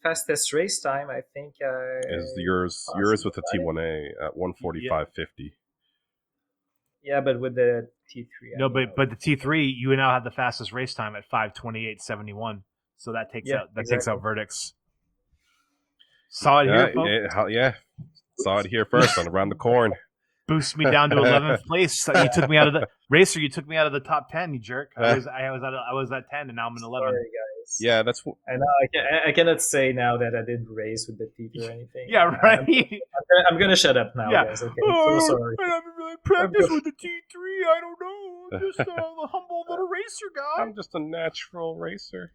fastest race time, I think. Is yours with the T1A at 1:45.50? Yeah, but with the T3. No, but the T3, you now have the fastest race time at 5:28.71. So that takes out verdicts. Saw it here, folks. Saw it here first on Around the Corn. Boost me down to 11th place. You took me out of the racer. You took me out of the top 10. You jerk. I was at 10, and now I'm in 11. Sorry, guys. Yeah, that's. I know. I cannot say now that I didn't race with the T3 or anything. Yeah, right. I'm gonna shut up now, guys. Okay. I'm so sorry. I haven't really practiced with the T3. I don't know. I'm just a humble little racer guy. I'm just a natural racer.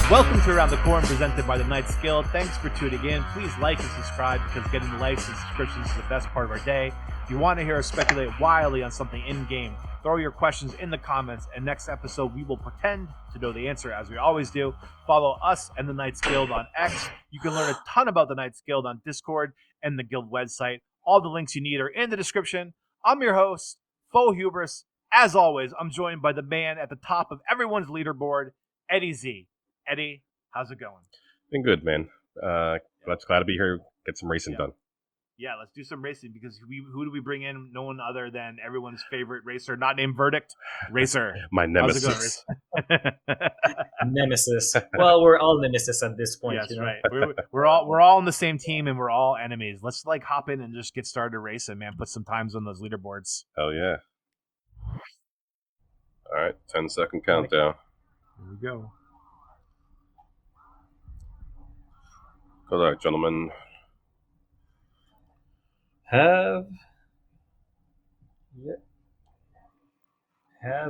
Welcome to Around the Corn, presented by the Knights Guild. Thanks for tuning in. Please like and subscribe because getting the likes and subscriptions is the best part of our day. If you want to hear us speculate wildly on something in-game, throw your questions in the comments, and next episode we will pretend to know the answer as we always do. Follow us and the Knights Guild on X. You can learn a ton about the Knights Guild on Discord and the Guild website. All the links you need are in the description. I'm your host, Faux Hubris. As always, I'm joined by the man at the top of everyone's leaderboard, Eddy Z. Eddy, how's it going? Been good, man. Glad to be here. Get some racing done. Yeah, let's do some racing because who do we bring in? No one other than everyone's favorite racer, not named Verdict, Racer. My nemesis. How's it going, Nemesis. Well, we're all nemesis at this point. Yes, right. We're all on the same team and we're all enemies. Let's hop in and just get started racing, man. Put some times on those leaderboards. Hell yeah! All right, 10-second countdown. Here we go. Good luck, gentlemen. Have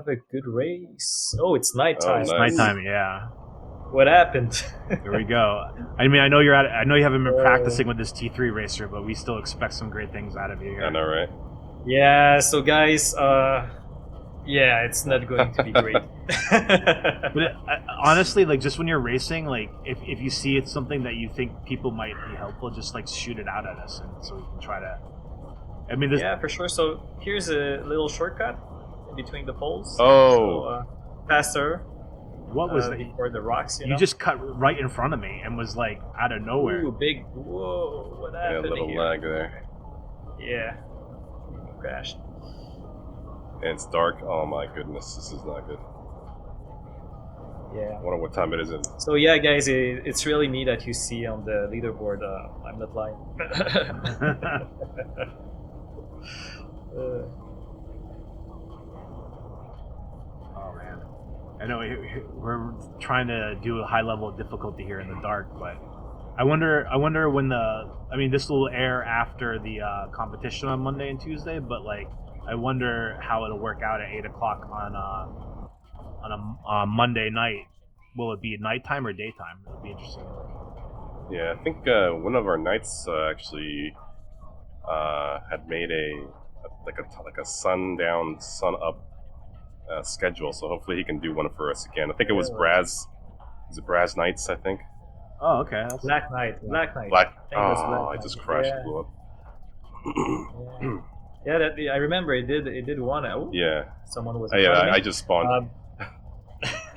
a good race. Oh, it's nighttime. Nice. Nighttime, yeah. What happened? Here we go. I mean, I know you haven't been practicing with this T3 racer, but we still expect some great things out of you here. I know, right? Yeah. So, guys, it's not going to be great. But honestly, just when you're racing, if you see it's something that you think people might be helpful, just shoot it out at us, and so we can try to. I mean, yeah, for sure. So here's a little shortcut between the poles. Oh, so, faster. What was that? Before the rocks? You just cut right in front of me and was out of nowhere. Ooh, big! Whoa! What happened? Yeah, a little lag there. Yeah, crashed. And it's dark. Oh my goodness, this is not good. Yeah. I wonder what time it is in. So yeah, guys, it's really me that you see on the leaderboard. I'm not lying. Oh man, I know we're trying to do a high level of difficulty here in the dark, but I wonder when this will air after the competition on Monday and Tuesday, but I wonder how it'll work out at 8 o'clock on a Monday night. Will it be nighttime or daytime? It'll be interesting. Yeah, I think one of our knights actually had made a sundown, sun up schedule. So hopefully he can do one for us again. I think it was Braz. Is it Braz Knights? I think. Oh, okay. Black Knight. I just crashed. Yeah. Blew up. Yeah, I remember it did one. Oh, yeah. Someone was. I just spawned.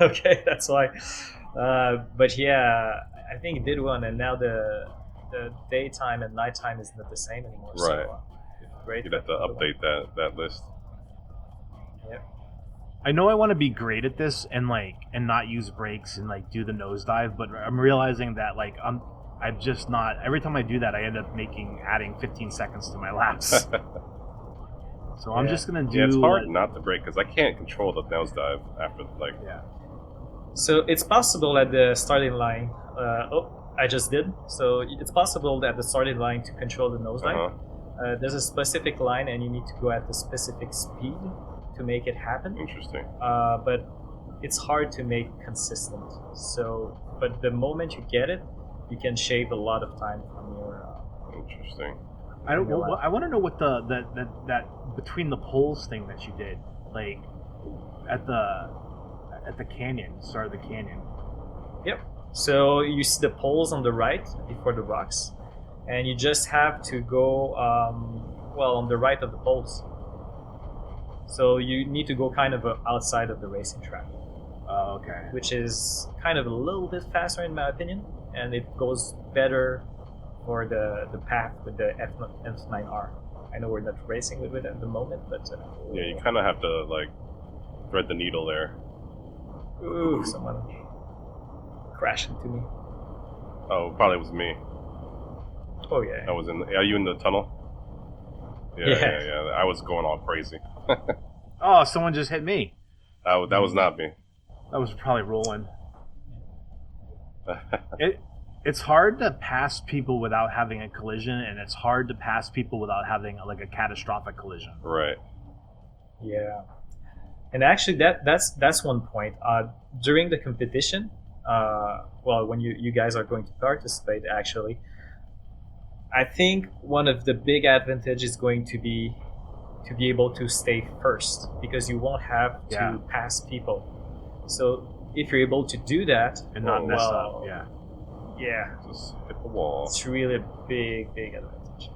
Okay, that's why. But yeah, I think it did one, and now the daytime and nighttime is not the same anymore. Right. So, great. You'd have to update that list. Yep. I know I want to be great at this and not use brakes and do the nosedive, but I'm realizing that I'm just not. Every time I do that, I end up adding 15 seconds to my laps. So I'm just gonna do. Yeah, it's hard not to brake because I can't control the nosedive after Yeah. So it's possible at the starting line. I just did. So it's possible at the starting line to control the nosedive. There's a specific line, and you need to go at a specific speed to make it happen. Interesting. But it's hard to make consistent. So, but the moment you get it, you can shave a lot of time from your. Interesting. I want to know what that between the poles thing that you did, at the canyon, start of the canyon. Yep. So you see the poles on the right before the rocks, and you just have to go on the right of the poles. So you need to go kind of outside of the racing track. Oh, okay. Which is kind of a little bit faster in my opinion, and it goes better for the path with the F9R. I know we're not racing with it at the moment, but yeah, you kind of have to like thread the needle there. ooh, someone crashed into me. Oh, probably was me. Oh yeah. I was in. Are you in the tunnel? Yeah. I was going all crazy. Oh, someone just hit me. That was not me. That was probably Roland. It's hard to pass people without having a collision, and it's hard to pass people without having like a catastrophic collision. Right. Yeah, and actually that's one point. During the competition, when you guys are going to participate, actually, I think one of the big advantages is going to be able to stay first, because you won't have to pass people. So if you're able to do that And not mess up, yeah, Just hit the wall. it's really a big advantage.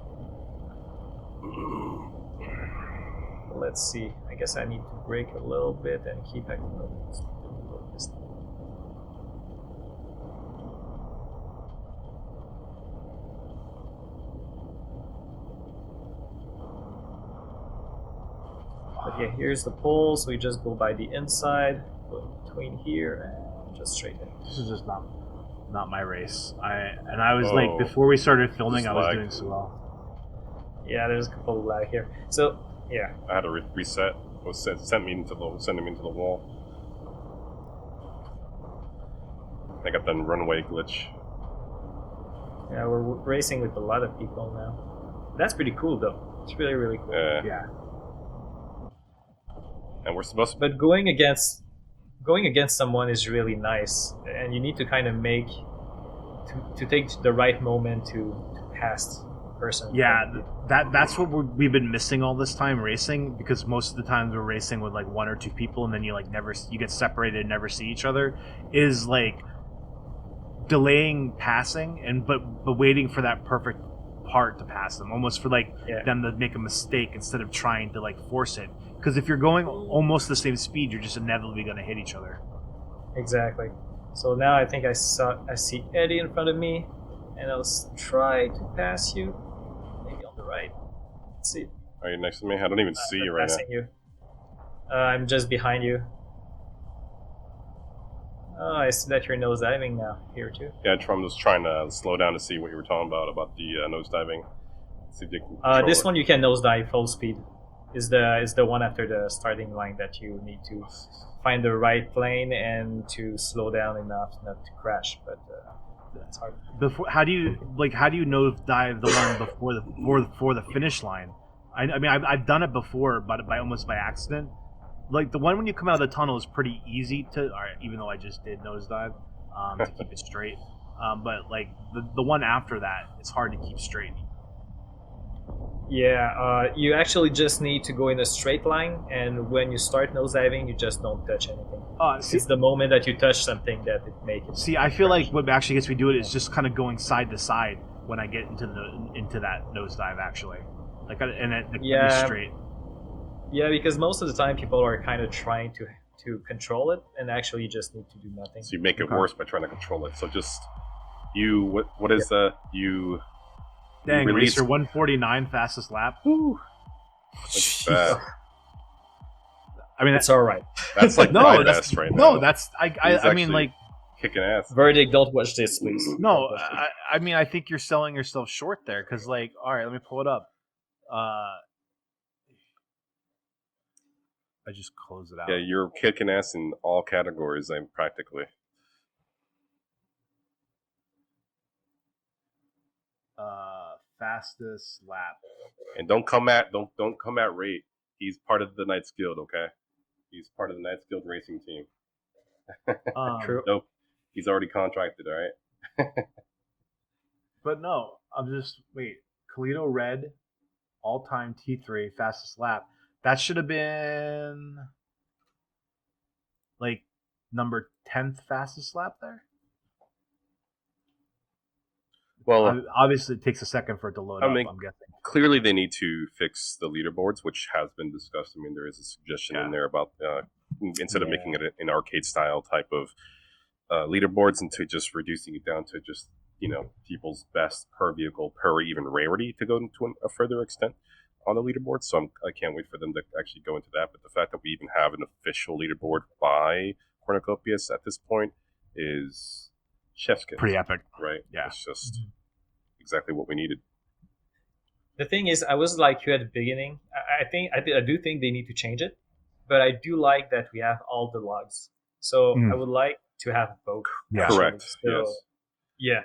Let's see. I guess I need to brake a little bit and keep acting a little bit. But yeah, here's the pole, so you just go by the inside, go between here, and just straight in. This is just not my race. I was like, before we started filming, I was doing so well. Yeah, there's a couple of lag here. So yeah, I had to reset. It was sending me into the wall. I got the runway glitch. yeah, we're racing with a lot of people now. That's pretty cool, though. It's really cool. Yeah. And we're supposed to. But going against someone is really nice, and you need to kind of make to take the right moment to pass the person. Yeah, that's what we've been missing all this time racing, because most of the times we're racing with like one or two people, and then you get separated and never see each other. Is like delaying passing but waiting for that perfect part to pass them, almost for like them to make a mistake instead of trying to like force it. Because if you're going almost the same speed, you're just inevitably going to hit each other. Exactly. So now I think I see Eddie in front of me, and I'll try to pass you. Maybe on the right. Let's see. Are you next to me? I don't even see you right now. You. I'm just behind you. Oh, I see that you're nosediving now here too. Yeah, I'm just trying to slow down to see what you were talking about the nosediving. See if you can control this it. one you can nosedive full speed. Is the one after the starting line that you need to find the right plane and to slow down enough not to crash, but that's hard. How do you nosedive the one before the finish line? I mean I've done it before, but almost by accident. Like the one when you come out of the tunnel is pretty easy to, even though I just did nosedive to keep it straight. But like the one after that, it's hard to keep straight. Yeah, you actually just need to go in a straight line, and when you start nosediving, you just don't touch anything. It's the moment that you touch something that it makes it. See, I feel like what actually gets me to do it is just kind of going side to side when I get into that nosedive, actually, like, and it straight. Yeah, because most of the time people are kind of trying to control it, and actually you just need to do nothing. So you make it worse by trying to control it. So just what is you? Dang, Racer 149 fastest lap. Woo. I mean, that's all right. That's like that's right now. No, that's I mean, like, kicking ass. Verdict, don't watch this, please. No, I mean, I think you're selling yourself short there, because, like, all right, let me pull it up. I just closed it out. Yeah, you're kicking ass in all categories, practically. Fastest lap. And don't come at Rate. He's part of the Knights Guild, okay? He's part of the Knights Guild racing team. True. Nope. He's already contracted, all right? But no, wait. Colito Red, all-time T3 fastest lap. That should have been like number 10th fastest lap there. Well, obviously it takes a second for it to load up, I'm guessing. Clearly they need to fix the leaderboards, which has been discussed. I mean, there is a suggestion in there about instead of making it an arcade style type of leaderboards, into just reducing it down to just people's best per vehicle per even rarity to go into a further extent on the leaderboard. So I can't wait for them to actually go into that. But the fact that we even have an official leaderboard by Cornucopias at this point is chef's kiss. Pretty epic, right? Yeah, it's just exactly what we needed. The thing is, I was like you at the beginning. I do think they need to change it, but I do like that we have all the logs. So I would like to have both. Yeah, correct. So, yes. Yeah.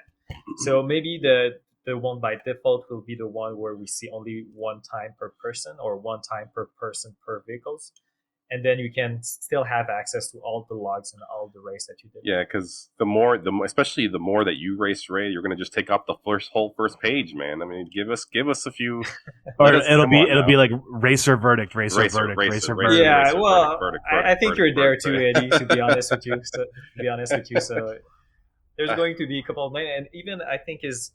So maybe the one by default will be the one where we see only one time per person or one time per person per vehicles. And then you can still have access to all the logs and all the race that you did. Yeah, because especially the more that you race, Ray, you're gonna just take up the whole first page, man. I mean, give us a few. Or it'll be like racer verdict. Yeah, I think you're there too, Eddie. To be honest with you, so there's going to be a couple of men, and even I think is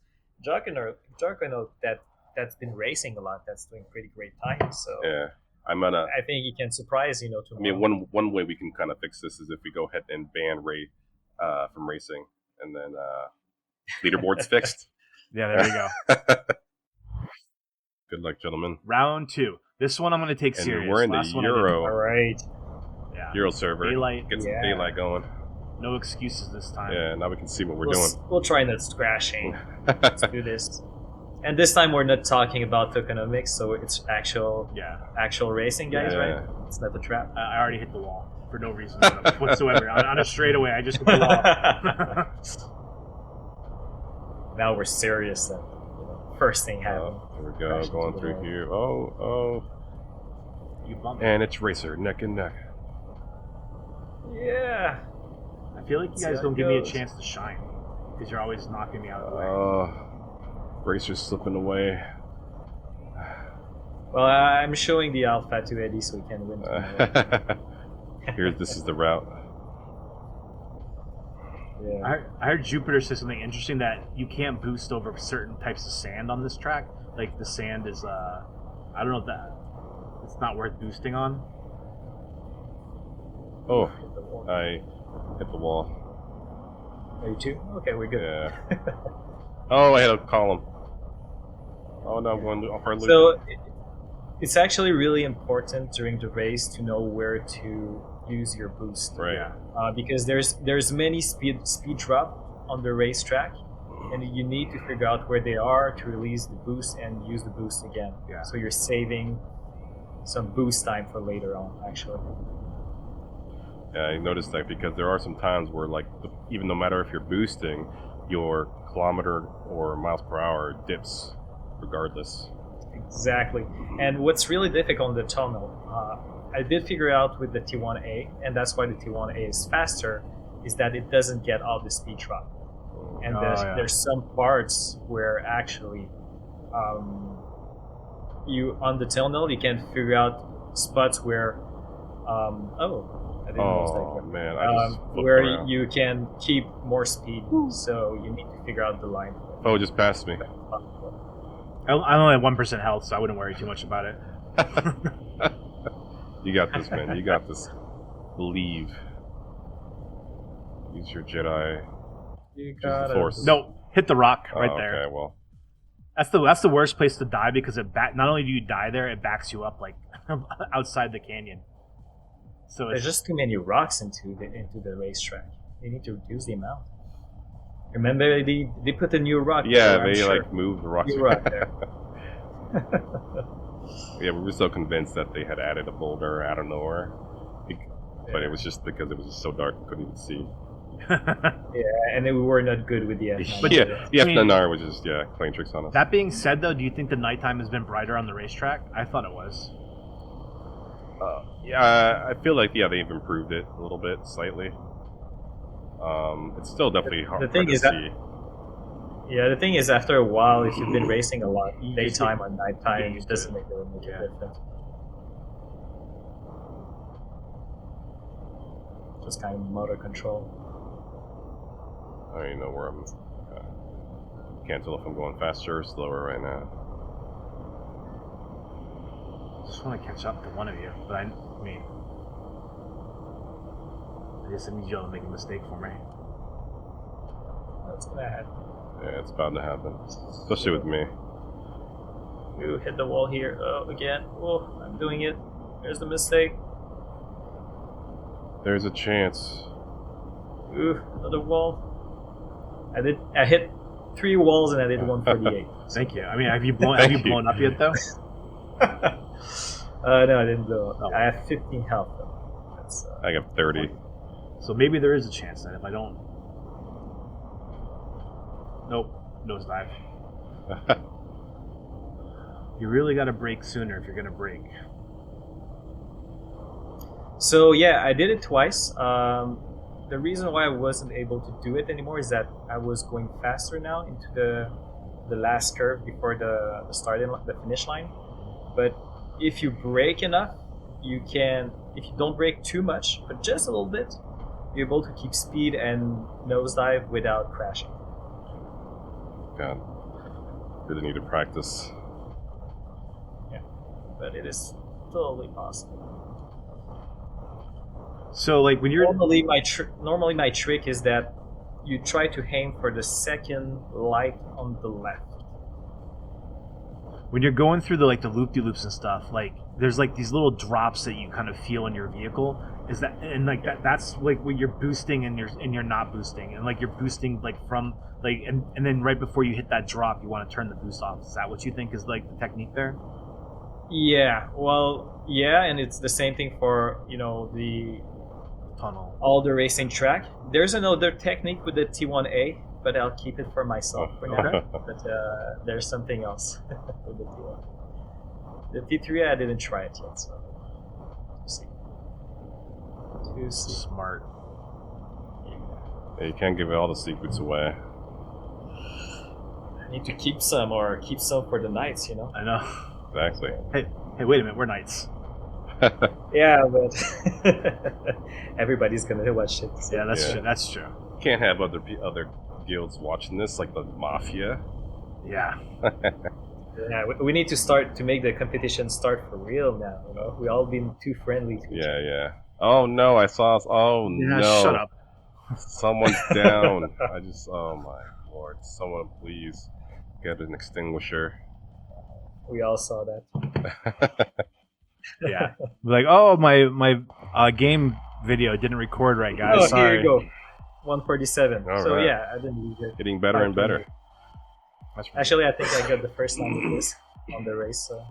Jarkino that's been racing a lot. That's doing pretty great times. So yeah. I think he can surprise tomorrow. I mean, one way we can kind of fix this is if we go ahead and ban Ray from racing, and then leaderboard's fixed. Yeah, there you go. Good luck, gentlemen. Round 2. This one I'm going to take and serious. We're in the Euro. All right. Yeah. Euro server. Daylight. Get some daylight going. No excuses this time. Yeah, now we can see what we're doing. We'll try not scratching. Let's do this. And this time we're not talking about tokenomics, so it's actual racing, guys, right? It's not a trap. I already hit the wall for no reason whatsoever. on a straightaway, I just hit the wall. Now we're serious then. First thing happened. Here we go, going through here. Oh. You bumped. And it's racer, neck and neck. Yeah. I feel like you guys don't give me a chance to shine, because you're always knocking me out of the way. Racer's slipping away. Well, I'm showing the alpha to Eddie so he can win. This is the route. Yeah. I heard Jupiter said something interesting, that you can't boost over certain types of sand on this track. Like the sand is, I don't know if it's not worth boosting on. Oh, I hit the wall. Are you too? Okay, we're good. Yeah. Oh, I had a column. Oh no, I'm going to hardly. So it's actually really important during the race to know where to use your boost. Right. Because there's many speed drop on the racetrack, and you need to figure out where they are to release the boost and use the boost again. Yeah. So you're saving some boost time for later on, actually. Yeah, I noticed that because there are some times where, like, even no matter if you're boosting, your kilometer or miles per hour dips regardless. Exactly. And what's really difficult in the tunnel, I did figure out with the T1A, and that's why the T1A is faster, is that it doesn't get all the speed drop. And there's some parts where actually you on the tunnel you can figure out spots where I didn't know man, where you can keep more speed. So you need to figure out the line. Oh, just passed me. I only have 1% health, so I wouldn't worry too much about it. You got this, man. You got this. Believe. Use your Jedi. You got the Force. No, hit the rock right there. Okay, well. That's the worst place to die, because not only do you die there, it backs you up like outside the canyon. So there's just too many rocks into the racetrack. You need to reduce the amount. Remember, they put a new rock. Yeah, they like moved the rocks. New rock there. Yeah, we were so convinced that they had added a boulder out of nowhere, but it was just because it was just so dark we couldn't even see. Yeah, and then we were not good with the F9. But yeah, the F9R was just playing tricks on us. That being said, though, do you think the nighttime has been brighter on the racetrack? I thought it was. Yeah, I feel like they've improved it a little bit, slightly. It's still definitely hard to see. The thing is, after a while, if you've been racing a lot, daytime or nighttime, it doesn't make a difference. Just kind of motor control. I don't even know where I'm. Can't tell if I'm going faster or slower right now. I just want to catch up to one of you, but I mean, I guess I need y'all to make a mistake for me. That's gonna happen. Yeah, it's bound to happen, especially with me. You hit the wall here. Oh, again. Oh, I'm doing it. There's the mistake. There's a chance. Ooh, another wall. I hit 3 walls and I did 148. Thank you. I mean, have you blown up yet though? No, I didn't blow up. Oh. I have 15 health though. That's, I got 30. So maybe there is a chance then if I don't. Nope, nosedive. You really got to brake sooner if you're gonna brake. So yeah, I did it twice. The reason why I wasn't able to do it anymore is that I was going faster now into the last curve before the finish line. But if you brake enough, you can. If you don't brake too much, but just a little bit, you're able to keep speed and nosedive without crashing. God, really need to practice. Yeah, but it is totally possible. So like when you're normally my trick is that you try to aim for the second light on the left. when you're going through the loop-de-loops and stuff, like there's like these little drops that you kind of feel in your vehicle. Is that and like that's like when you're boosting and you're not boosting, and like you're boosting like from like and then right before you hit that drop you want to turn the boost off. Is that what you think is like the technique there? Yeah, well, yeah, and it's the same thing for the Tunnel. all the racing track. There's another technique with the T1A, but I'll keep it for myself for now. Okay. But there's something else with the T1. The T3 I didn't try it yet, so to see. Smart. Yeah, you can't give all the secrets away. I need to keep some for the nights, I know. Exactly. Hey, wait a minute. We're knights. Yeah, but everybody's gonna watch it. So. Yeah, that's Yeah. true. That's true. Can't have other guilds watching this, like the mafia. Yeah. Yeah, we need to start to make the competition start for real now. We all been too friendly to each other. Yeah. Oh no, I saw. Oh Yeah, no. shut up. Someone's down. Oh my lord. Someone please get an extinguisher. We all saw that. Yeah. Like, oh, my game video didn't record right, guys. Oh, Sorry. here you go. 147. All so right. yeah, I didn't lose it. Getting better and better. Actually, I think I got the first time with this on the race. So.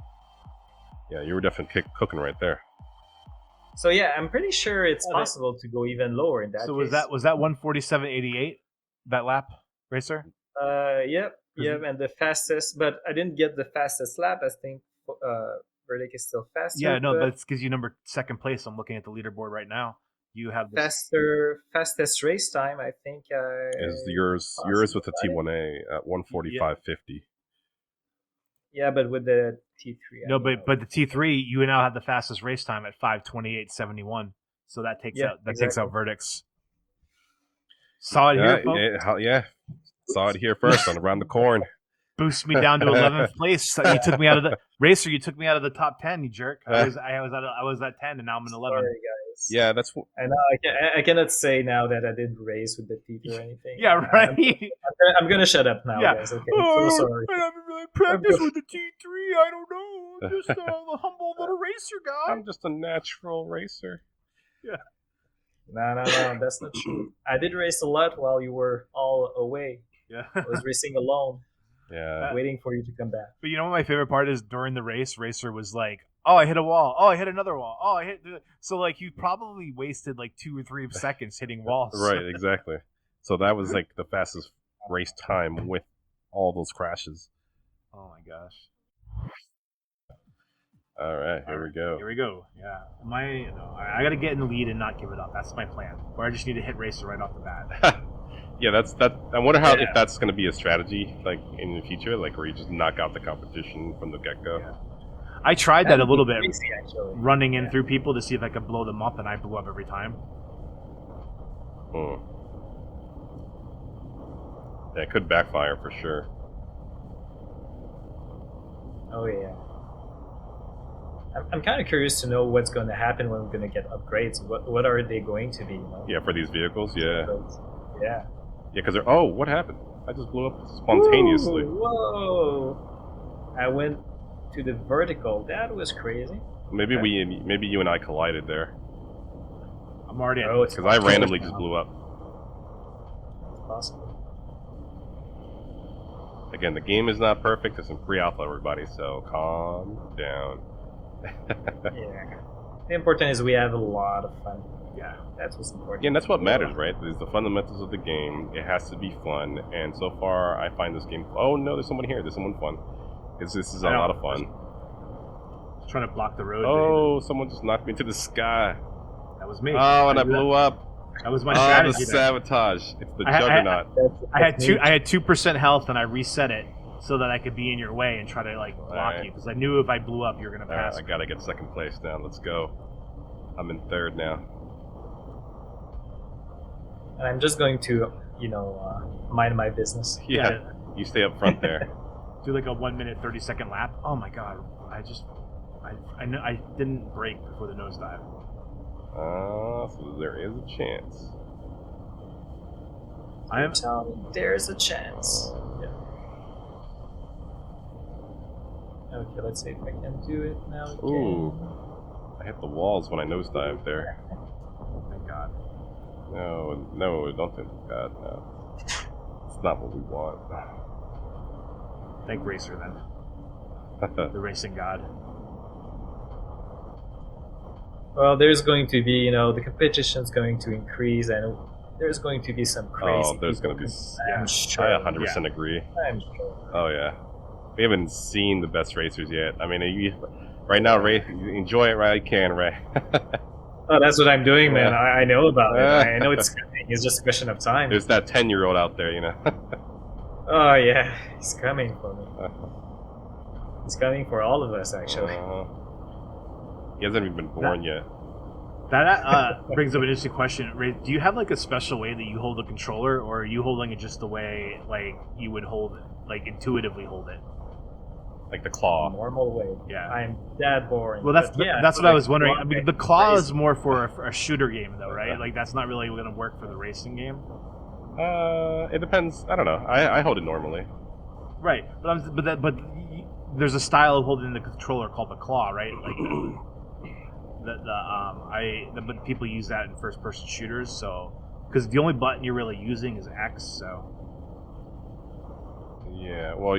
Yeah, you were definitely cooking right there. So yeah, I'm pretty sure it's possible to go even lower in that. So case. was that 147.88 that lap, Racer? Yep, and the fastest, but I didn't get the fastest lap. I think Verdict is still faster. Yeah, no, that's because you number second place. I'm looking at the leaderboard right now. You have this. fastest race time. I think Is yours with the T1A at 145.50? Yeah, but with the T3. No, but the T3, you now have the fastest race time at 5:28.71. So that takes out Verdict's. Saw it here, folks. Yeah. Saw it here first on around the corn. Boost me down to 11th place. You took me out of the Racer. You took me out of the top 10. You jerk. I was at 10, and now I'm in 11. Sorry, guys. Yeah, that's. I know. I cannot say now that I didn't race with the T3 or anything. Yeah, right. I'm gonna shut up now, guys. Okay. I'm so sorry. I haven't really practiced with the T3. I don't know. I'm just a humble little racer guy. I'm just a natural racer. Yeah. No, that's not true. I did race a lot while you were all away. Yeah. I was racing alone. Yeah. Waiting for you to come back. But you know what my favorite part is? During the race, Racer was like, oh, I hit a wall. Oh, I hit another wall. Oh, I hit... So, like, you probably wasted, like, 2 or 3 seconds hitting walls. Right, exactly. So that was, like, the fastest race time with all those crashes. Oh, my gosh. All right, here we go. Here we go. Yeah. I got to get in the lead and not give it up. That's my plan. Or I just need to hit Racer right off the bat. Yeah, that's. I wonder if that's going to be a strategy, like in the future, like where you just knock out the competition from the get-go. Yeah. I tried that a little bit, crazy, actually. running in through people to see if I could blow them up, and I blew up every time. Yeah, it could backfire for sure. Oh yeah. I'm kind of curious to know what's going to happen when we're going to get upgrades. What are they going to be? You know? Yeah, for these vehicles, yeah. Yeah. Yeah, because they're... Oh, what happened? I just blew up spontaneously. Ooh, whoa! I went to the vertical. That was crazy. Maybe maybe you and I collided there. I'm already at... Oh, it's Because I randomly just blew up. It's possible. Again, the game is not perfect. It's in pre-alpha, everybody, so calm down. Yeah. The important is we have a lot of fun. Yeah. That's what's important. Again, that's what matters, right? There's the fundamentals of the game. It has to be fun, and so far, I find this game... Oh, no, there's someone here. There's someone fun. This is a lot of fun. Just trying to block the road. Oh, someone just knocked me into the sky. That was me. Oh, and I blew up. That was my Oh, strategy. the sabotage. It's the I juggernaut. I had 2% health, and I reset it so that I could be in your way and try to like block you, because I knew if I blew up, you were gonna pass. I gotta get second place now. Let's go. I'm in third now. And I'm just going to, mind my business. Yeah, you stay up front there. Do like a 1 minute 30-second lap. Oh my god! I didn't brake before the nosedive. So there is a chance. There's a chance. Yeah. Okay, let's see if I can do it now again. Ooh, I hit the walls when I nosedived there. Thank God. No, don't think God. No, it's not what we want. Thank Racer then. The racing god. Well, there's going to be, the competition's going to increase, and there's going to be some crazy. Oh, there's going to be. I'm sure. I 100% agree. I'm sure. Oh yeah, we haven't seen the best racers yet. I mean, right now, Ray, enjoy it while you can, Ray. Oh, that's what I'm doing, man. Yeah. I know about it. I know it's coming. It's just a question of time. There's that 10-year-old out there, Oh yeah, he's coming for me. He's coming for all of us, actually. He hasn't even been born yet. That brings up an interesting question. Ray, do you have like a special way that you hold the controller, or are you holding it just the way like you would hold it, like intuitively hold it? Like the claw. Normal way. Yeah. I'm that boring. Well, that's what I was wondering. I mean, the claw crazy. is more for a shooter game, though, right? Like that's not really going to work for the racing game. It depends. I don't know. I hold it normally. Right, but there's a style of holding the controller called the claw, right? Like but people use that in first-person shooters, so because the only button you're really using is X, so. Yeah, well, I'm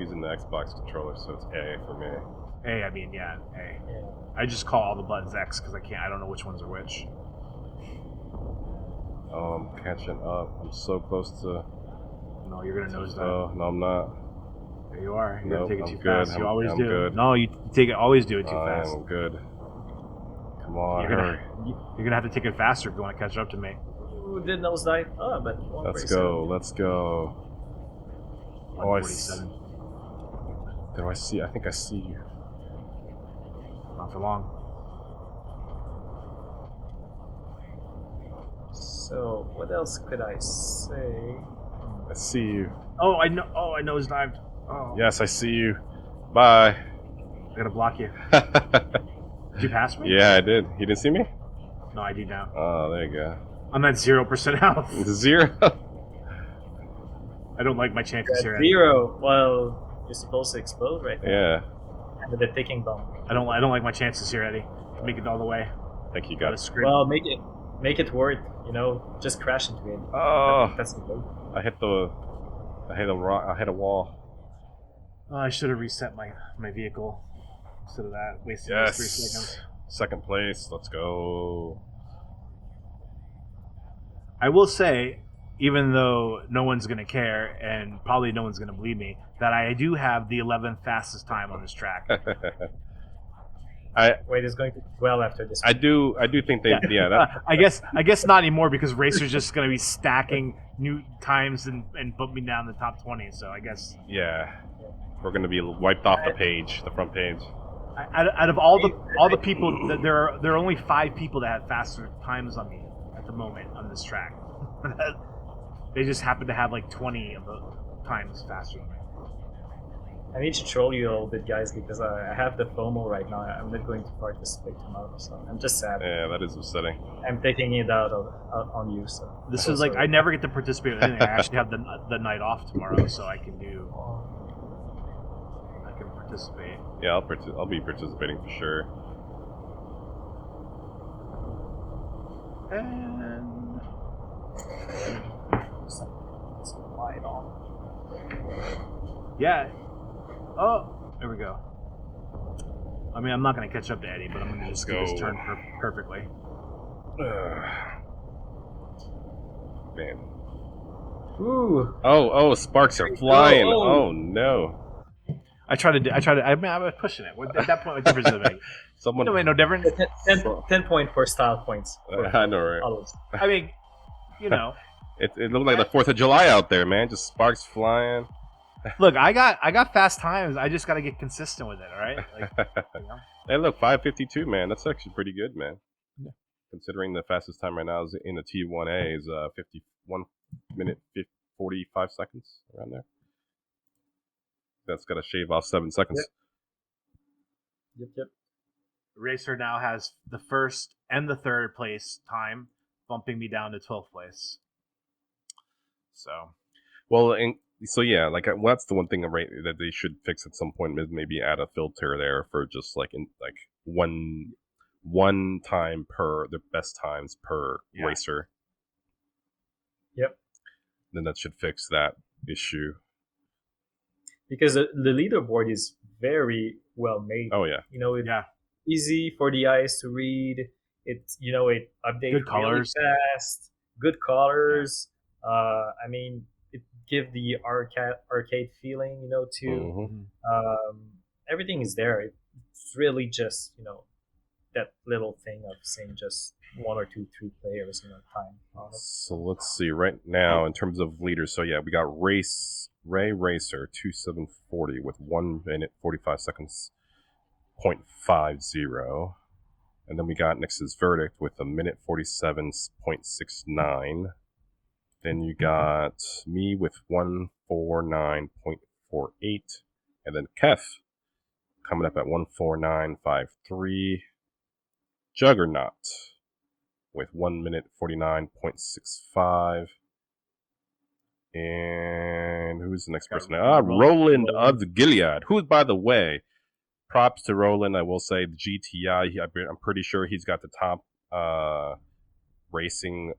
using the Xbox controller, so it's A for me. A, I mean, yeah, A. Yeah. I just call all the buttons X because I don't know which ones are which. Oh, I'm catching up. I'm so close to... No, you're going to nosedive. Oh, no, I'm not. There you are. You're going to take it too fast. You always do. Good. No, always do it too fast. I'm good. Come on, you're going to have to take it faster if you want to catch up to me. Who did nosedive? Oh, but... Let's go. 147. I think I see you. Not for long. So, what else could I say? I see you. Oh, I know. Oh, I nosedived. Oh. Yes, I see you. Bye. I'm gonna block you. Did you pass me? Yeah, I did. You didn't see me? No, I do now. Oh, there you go. I'm at 0% health. 0? I don't like my chances here. 0. Well, you're supposed to explode right now. Yeah. With the ticking bomb. I don't like my chances here, Eddie. Make it all the way. I think you got it. Well, make it worth. Just crash into it. Oh. That's the goal. I hit a wall. Oh, I should have reset my vehicle instead of that. Wasting 3 seconds. Second place. Let's go. I will say, even though no one's going to care and probably no one's going to believe me, that I do have the 11th fastest time on this track. Wait, it's going to be well after this. I do think they. Yeah. I guess not anymore because Racer's just going to be stacking new times and put me down the top 20. So I guess. Yeah, we're going to be wiped off the front page. Out of all the people, there are only 5 people that have faster times on me at the moment on this track. They just happen to have like 20 of the times faster than me. I need to troll you a little bit, guys, because I have the FOMO right now. I'm not going to participate tomorrow, so I'm just sad. Yeah, that is upsetting. I'm taking it out on you. So This is like I never get to participate in anything. I actually have the night off tomorrow, so I can participate. Yeah, I'll be participating for sure. And some light on. yeah. Oh, there we go. I mean, I'm not going to catch up to Eddie, but I'm going to just do this turn perfectly. Man. Ooh. Oh, sparks are flying. Oh no. I was pushing it. At that point, what difference does it make? Someone It made no difference. 10 point for style points. I know, right? Always. I mean, you know. It looked like the 4th of July out there, man. Just sparks flying. Look, I got fast times. I just got to get consistent with it, all right? Like, you know. Hey, look, 5:52, man. That's actually pretty good, man. Yeah. Considering the fastest time right now is in the T1A is 51 minute 45 seconds around there. That's got to shave off 7 seconds. Yep. Racer now has the first and the third place time, bumping me down to 12th place. So, well, so yeah, like that's the one thing that they should fix at some point is maybe add a filter there for just like one time per the best times per racer. Yep. Then that should fix that issue. Because the leaderboard is very well made. Oh yeah. It's easy for the eyes to read. It updates good colors, really fast. Good colors. I mean, it gives the arcade feeling, too. Mm-hmm. Everything is there. It's really just that little thing of saying just 1 or 2, 3 players in a time. So let's see right now in terms of leaders. So yeah, we got Ray Racer 2740 with 1 minute 45 seconds 0.50, and then we got next is Verdict with 1 minute 47.69. Then you got me with 149.48, and then Kef coming up at 149.53. Juggernaut with 1 minute 49.65. And who's the next person? Roland of Gilead. Who, by the way, props to Roland. I will say the GTI. I'm pretty sure he's got the top racing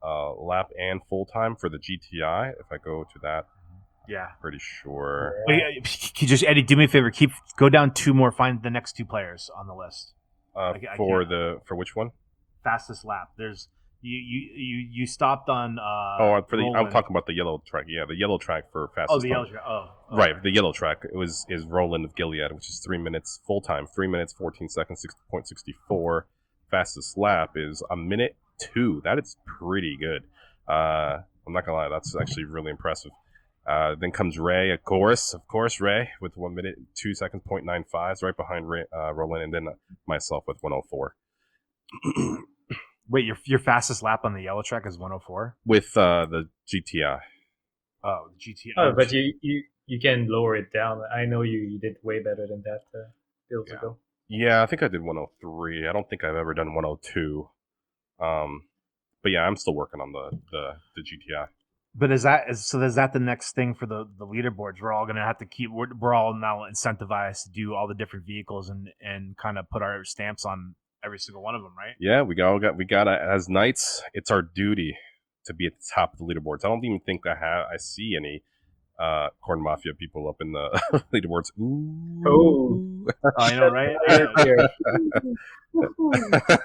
lap and full time for the GTI. If I go to that, pretty sure. Wait, Eddie, do me a favor. Go down 2 more. Find the next 2 players on the list. For which one? Fastest lap. There's you stopped on. I'm talking about the yellow track. Yeah, the yellow track for fastest. Oh, the yellow track. Oh, right. The yellow track is Roland of Gilead, which is 3 minutes full time, 3 minutes 14 seconds, 6.64. Fastest lap is 1 minute 2. That is pretty good. I'm not gonna lie, that's actually really impressive. Then comes Ray, of course, Ray with 1 minute 2 seconds 0.95, right behind Roland, and then myself with 104. Wait, your fastest lap on the yellow track is 104 with the GTI. Oh, the GTI. Oh, but you can lower it down. I know you did way better than that builds ago. Yeah, I think I did 103. I don't think I've ever done 102. But yeah, I'm still working on the GTI. But is that the next thing for the leaderboards? We're all gonna have to we're all now incentivized to do all the different vehicles and kind of put our stamps on every single one of them, right? Yeah, we got as knights, it's our duty to be at the top of the leaderboards. I don't even think I see any Corn Mafia people up in the leaderboards. Ooh. Oh, I know, right?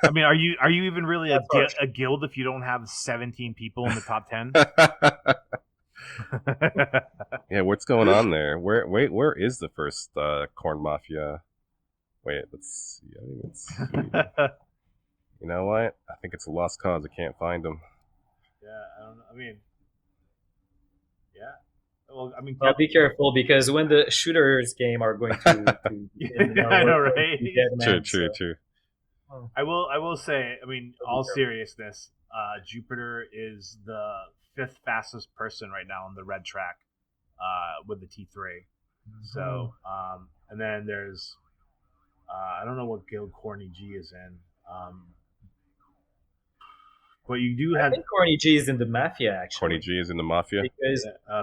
I mean, are you even really a guild if you don't have 17 people in the top 10? Yeah, what's going on there? Where is the first Corn Mafia? Wait, let's see. You know what? I think it's a lost cause. I can't find them. Yeah, I don't know. I mean, yeah. Well, I mean, be careful because when the shooters game are going to I know, right? True. I will say, I mean, all seriousness, Jupiter is the 5th fastest person right now on the red track with the T3. So, and then there's I don't know what guild Corny G is in, but you do I have. think Corny G is in the Mafia actually. Corny G is in the Mafia.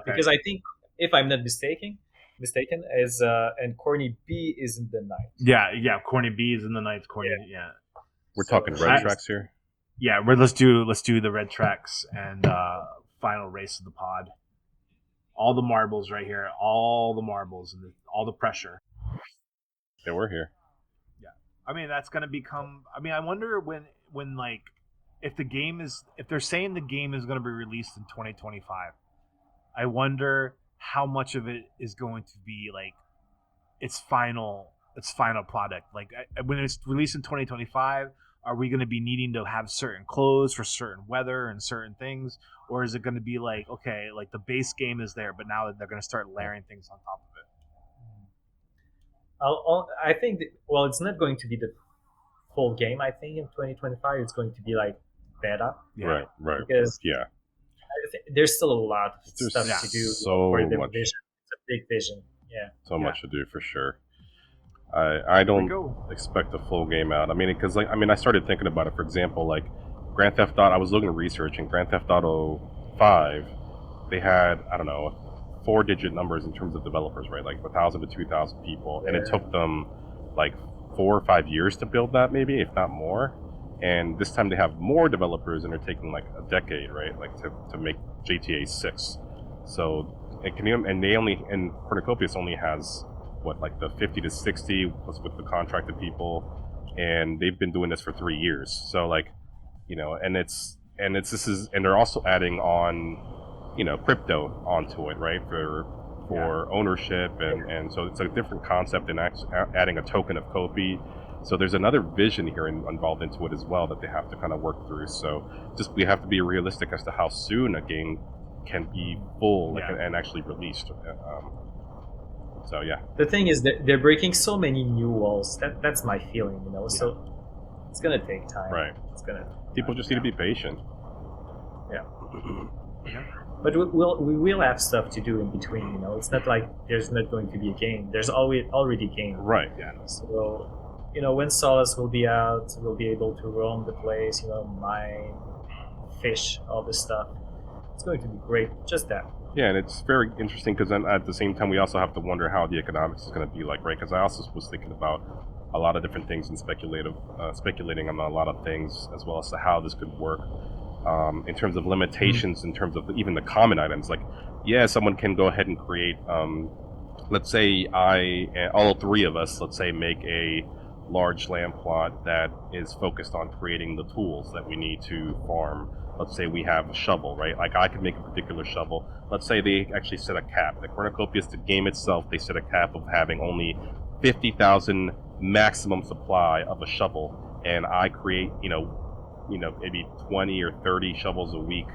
Because I think, if I'm not mistaken, is and Corny B is in the Knight. Yeah. Corny B is in the Knights. Corny, yeah. We're talking red tracks here. Yeah, let's do the red tracks and final race of the pod. All the marbles right here, all the marbles and all the pressure. Yeah, we're here. Yeah, I mean that's gonna become. I mean, I wonder when like if they're saying the game is gonna be released in 2025. I wonder how much of it is going to be like its final product. Like when it's released in 2025, are we going to be needing to have certain clothes for certain weather and certain things, or is it going to be like, okay, like the base game is there, but now they're going to start layering things on top of it? I think it's not going to be the full game. I think in 2025 it's going to be like beta. Yeah. Right. Because there's still a lot of There's stuff to do so for the much. vision. It's a big vision. Yeah. So much to do for sure. I don't expect a full game out. I mean, because I started thinking about it. For example, like Grand Theft Auto. I was looking at research, and Grand Theft Auto 5, they had 4-digit numbers in terms of developers, right? Like 1,000 to 2,000 people, and it took them like 4 or 5 years to build that, maybe if not more. And this time they have more developers, and they're taking like a decade, right? Like to make GTA 6. So and Cornucopias only has like the 50 to 60 plus with the contracted people, and they've been doing this for 3 years. So like, and they're also adding on, crypto onto it, right? For ownership, and so it's a different concept than adding a token of Kopi. So there's another vision here involved into it as well that they have to kind of work through. So we have to be realistic as to how soon a game can be full and actually released. So yeah. The thing is that they're breaking so many new walls. That's my feeling, So it's gonna take time. Right. People just need to be patient. Yeah. But we will have stuff to do in between. It's not like there's not going to be a game. There's already a game. Right. Yeah. So when Solace will be out, we'll be able to roam the place. Mine, fish, all this stuff. It's going to be great. Just that. Yeah, and it's very interesting because then at the same time we also have to wonder how the economics is going to be like, right? Because I also was thinking about a lot of different things and speculating on a lot of things as well as to how this could work in terms of limitations, in terms of even the common items. Like, someone can go ahead and create, let's say all three of us, let's say make a large land plot that is focused on creating the tools that we need to farm. Let's say we have a shovel, right? Like I could make a particular shovel. Let's say they actually set a cap. The Cornucopias, the game itself, they set a cap of having only 50,000 maximum supply of a shovel, and I create, maybe 20 or 30 shovels a week,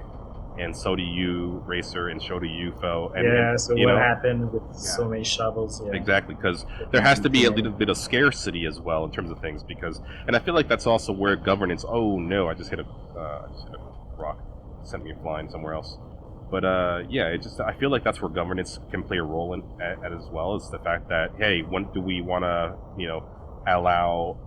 and so do you, Racer, and so do you, Faux. So what happened with so many shovels? Yeah. Exactly, because there has to be a little bit of scarcity as well in terms of things, and I feel like that's also where governance. Oh no, I just hit a rock, sent me flying somewhere else. But I feel like that's where governance can play a role at as well, as the fact that, hey, when do we want to allow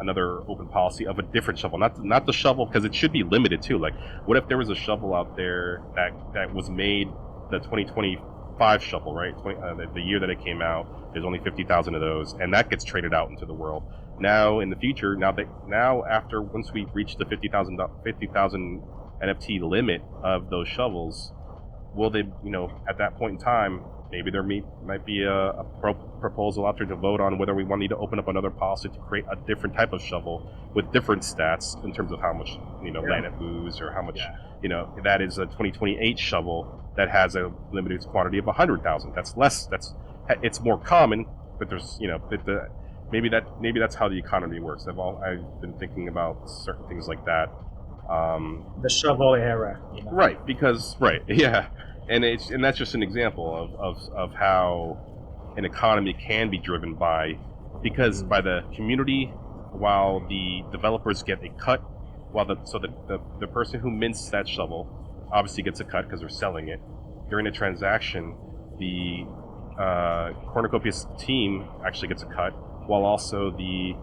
another open policy of a different shovel, not the shovel, because it should be limited too. Like, what if there was a shovel out there that was made, the 2025 shovel, right? The year that it came out, there's only 50,000 of those, and that gets traded out into the world. Now in the future, once we reach the 50,000 NFT limit of those shovels, will they, at that point in time, maybe there might be a proposal out there to vote on whether we need to open up another policy to create a different type of shovel with different stats in terms of how much land it moves, or how much that is a 2028 shovel that has a limited quantity of 100,000. That's less. It's more common, but there's maybe that's how the economy works. I've been thinking about certain things like that. The shovel era. Right, and that's just an example of how an economy can be driven by the community, while the developers get a cut, while the person who mints that shovel obviously gets a cut because they're selling it. During a transaction, the Cornucopia's team actually gets a cut, while also the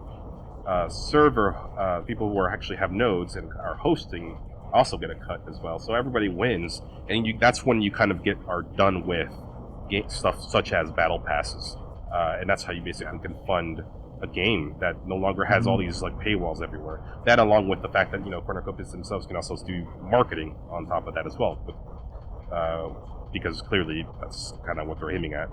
server people who actually have nodes and are hosting also get a cut as well. So everybody wins, and that's when you kind of are done with stuff such as battle passes, and that's how you basically can fund a game that no longer has all these like paywalls everywhere. That, along with the fact that Cornucopias themselves can also do marketing on top of that as well, because clearly that's kind of what they're aiming at.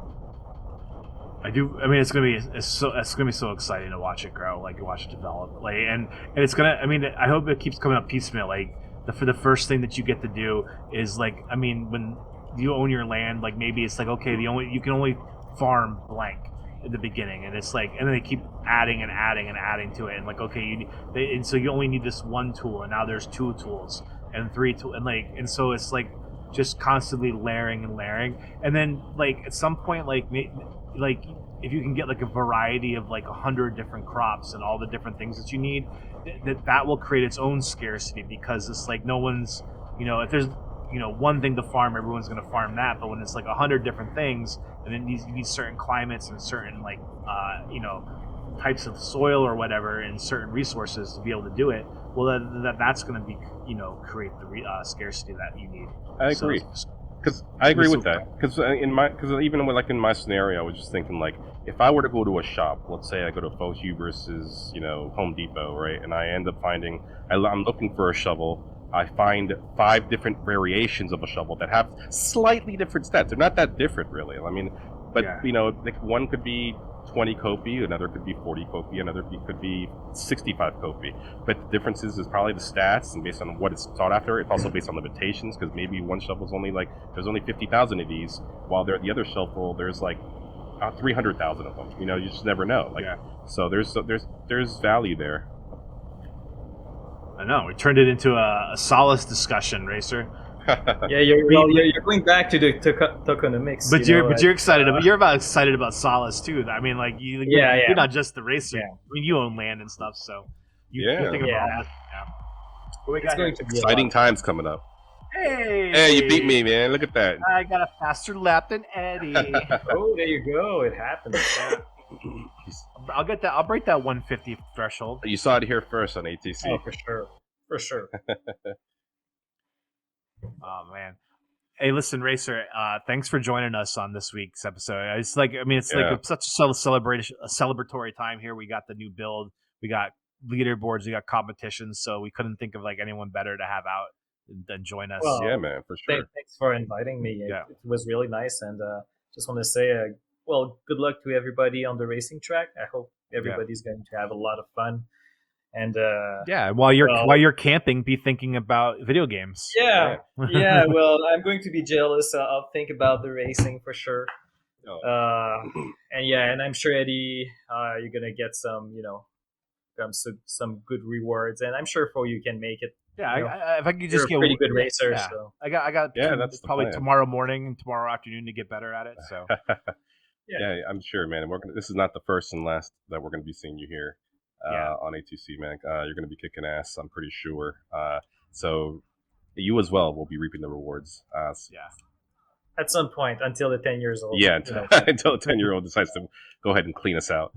I mean, it's gonna be so exciting to watch it grow, like watch it develop, like, and it's gonna. I mean, I hope it keeps coming up piecemeal. Like for the first thing that you get to do is like, I mean, when you own your land, like maybe it's like, okay, you can only farm blank at the beginning, and it's like, and then they keep adding and adding and adding to it, and like, okay, and so you only need this one tool, and now there's 2 tools and 3 tools, and so it's like just constantly layering, and then like at some point, like if you can get like a variety of like 100 different crops and all the different things that you need, that will create its own scarcity, because it's like no one's, if there's one thing to farm, everyone's going to farm that. But when it's like 100 different things, and then you need certain climates and certain like types of soil or whatever, and certain resources to be able to do it, well, that's going to be create the scarcity that you need. I agree. Because I agree with that. Because even in my scenario, I was just thinking, like, if I were to go to a shop, let's say I go to Faux versus Home Depot, right, and I end up finding, I'm looking for a shovel. I find 5 different variations of a shovel that have slightly different stats. They're not that different, really. I mean, but like one could be 20 kopii, another could be 40 kopii, another could be 65 kopii. But the difference is probably the stats, and based on what it's sought after. It's also based on limitations, because maybe one shovel's only like, there's only 50,000 of these, while the other shovel, there's like 300,000 of them. You just never know. Like, so there's value there. I know, we turned it into a solace discussion, Racer. Yeah, you're going back to the tokenomics. But you're excited about excited about Solace too. I mean, like you're not just the racer. Yeah. I mean, you own land and stuff, so you're thinking about that. Yeah. It's going to be exciting times coming up. Hey, you beat me, man! Look at that. I got a faster lap than Eddie. Oh, there you go. It happened. I'll get that. I'll break that 150 threshold. You saw it here first on ATC. Oh, for sure. Oh man! Hey, listen, Racer. Thanks for joining us on this week's episode. It's like, I mean, it's like such a celebratory time here. We got the new build. We got leaderboards. We got competitions. So we couldn't think of like anyone better to have out than join us. Well, yeah, man, for sure. Thanks for inviting me. It was really nice, and just want to say, good luck to everybody on the racing track. I hope everybody's going to have a lot of fun. And while you're camping, be thinking about video games. Yeah. Well, I'm going to be jealous. I'll think about the racing for sure. And I'm sure, Eddie, you're gonna get some, some good rewards, and I'm sure for you can make it. Yeah, if I could just get a pretty good racer. Yeah. So I got that's probably tomorrow morning and tomorrow afternoon to get better at it. So I'm sure, man. This is not the first and last that we're going to be seeing you here. On A2C, man. You're going to be kicking ass, I'm pretty sure. So you as well will be reaping the rewards. At some point, until the 10 years old. Yeah, until the 10-year-old decides to go ahead and clean us out.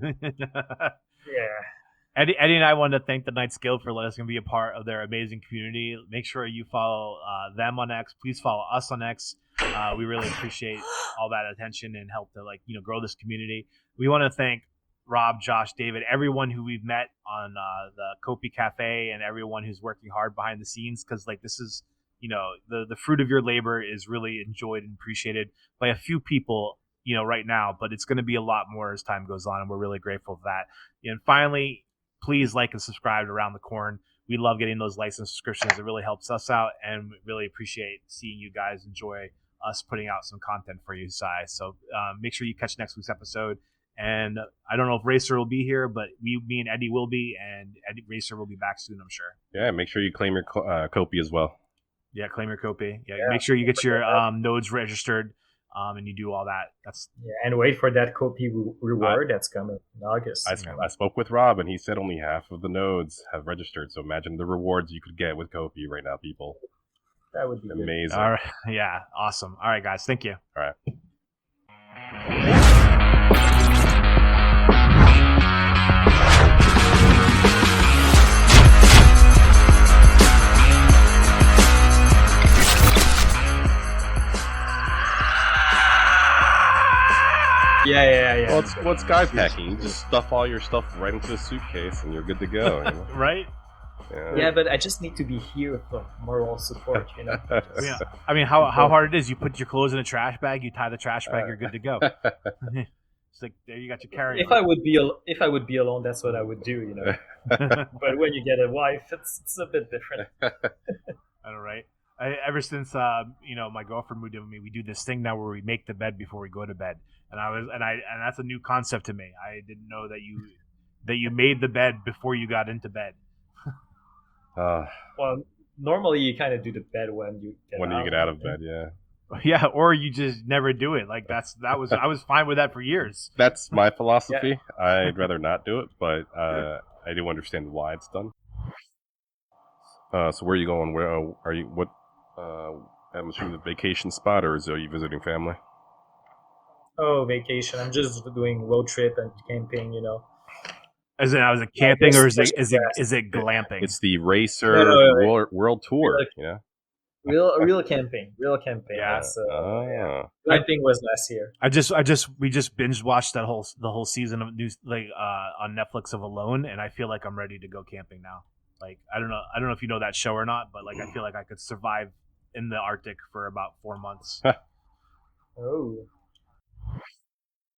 Eddie and I wanted to thank the Knights Guild for letting us be a part of their amazing community. Make sure you follow them on X. Please follow us on X. We really appreciate all that attention and help to grow this community. We want to thank Rob, Josh, David, everyone who we've met on the Kopi Cafe, and everyone who's working hard behind the scenes, because this is, the fruit of your labor is really enjoyed and appreciated by a few people, right now, but it's going to be a lot more as time goes on, and we're really grateful for that. And finally, please like and subscribe to Around the Corn. We love getting those license subscriptions. It really helps us out, and we really appreciate seeing you guys enjoy us putting out some content for you guys. So make sure you catch next week's episode. And I don't know if Racer will be here, but me and Eddie will be, and Racer will be back soon, I'm sure. Yeah, make sure you claim your Kopi as well. Yeah, claim your Kopi. Yeah, make sure you get your nodes registered, and you do all that. And wait for that Kopi reward that's coming in August. I spoke with Rob, and he said only half of the nodes have registered. So imagine the rewards you could get with Kopi right now, people. That would be amazing. All right, yeah, awesome. All right, guys, thank you. All right. Well, it's guy packing. You just stuff all your stuff right into a suitcase, and you're good to go. You know? Right? Yeah, but I just need to be here for moral support, you know. Yeah. I mean, how hard it is. You put your clothes in a trash bag, you tie the trash bag, you're good to go. It's like there you got your carry. If I would be alone, that's what I would do, you know. But when you get a wife, it's a bit different. I know, right? Ever since my girlfriend moved in with me, we do this thing now where we make the bed before we go to bed, and that's a new concept to me. I didn't know that you made the bed before you got into bed. Well, normally you kind of do the bed when you get out of bed, yeah. Yeah, or you just never do it. Like I was fine with that for years. That's my philosophy. Yeah. I'd rather not do it, but I do understand why it's done. So where are you going? Where are you? What? I'm assuming a vacation spot, or are you visiting family? Oh, vacation. I'm just doing road trip and camping, you know. Is it camping or is it glamping? It's the Racer World Tour, you know. Real camping. Yeah. Glamping was last year. We just binge watched the whole season of news on Netflix of Alone, and I feel like I'm ready to go camping now. Like I don't know if you know that show or not, but like I feel like I could survive in the Arctic for about 4 months. Oh.